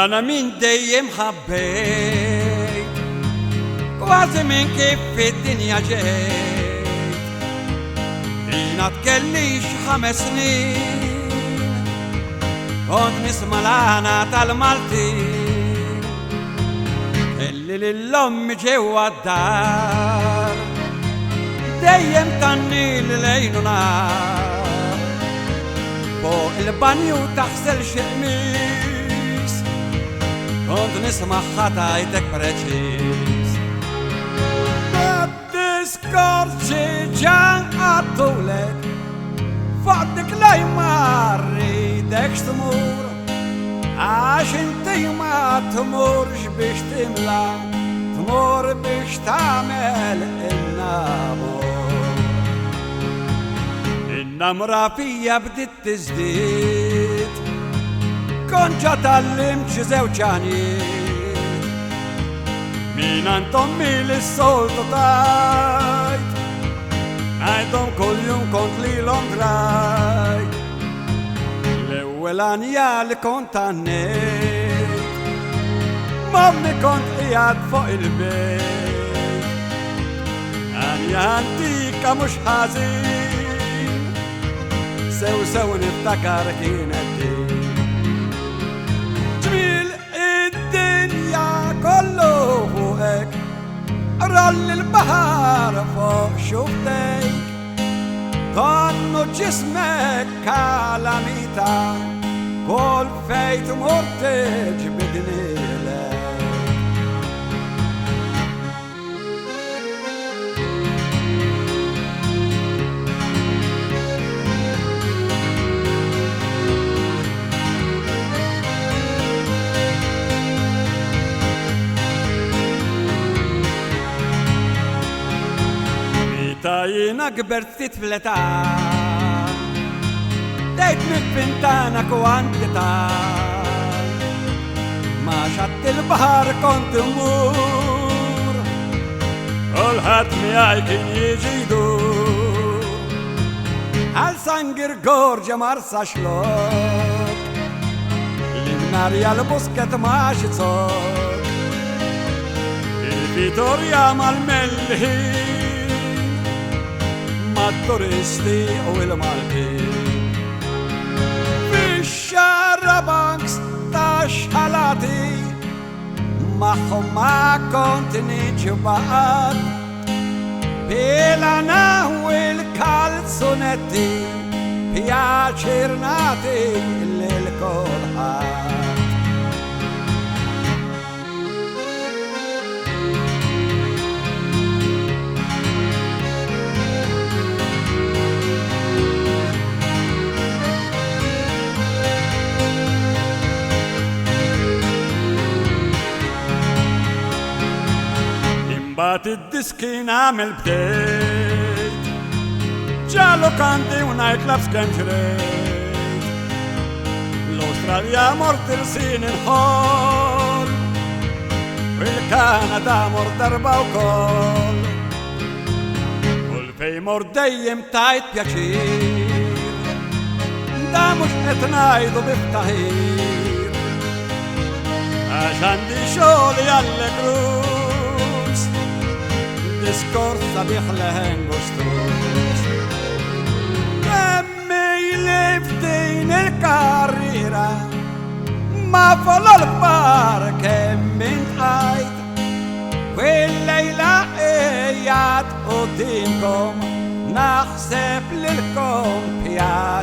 أنا من دايم حبيت كوازي من كيف في الدنيا جيت هنا تكليش 5 سنين كنت نسمع لعنة المالتين اللي للأم جوا الدار دايم تني لليل ونار فوق البانيو تغسل شميس كنت نسمع خطايتك برجيس ما تذكرش جان عطولك فقدك لا يمريدكش تمور عشان انتي ما تمورش باش تملى تمور باش تعمل النمرة فيا بدت تزديد كنت اتعلمت زوجاني مين انتم للسلطة عندهم كل يوم كنت لي لهم دراي الأولانية اللي كنت عنيت مامي كنت قاعد فوق البيت أنا أنتيكا مش حزين سو نفتكر كينا الدين جميل الدنيا كله فوقك رل البحر فوق شفتك ظنوا جسمك كلاميتا كل فيت مرتج بدني لك تاينا كبرت تتفلتان ديتني بفنتانك وانتتان ما شط البحر كنت مور الهاتمي عيكين يجي يدور هالسانجر جورجيا مرسى شلوك للناريا البسكت ماشي تصوك الفيتوريا مالملهي ما التورستي والمالكين في الشارع بانكس تاشهلاتي معهم ما كنت نجبات بيلانا والكالسونتي بياشرناتي للكلحات بات الديسكين عامل بديت جالو كاندي ونايت كلابس كان جريت الأستراليا مرترسين الحول والكندا مر دربة وكل والفي مر دايم تايت بياشير دا مش اتنايدو بفتهير عشان دي شغل يالله جروس discorsa بيخلها انجستوس لما يلفتين الكاريرا ما فضل البارك من قايد والليلة ايات قديمكم نحسب للكم يا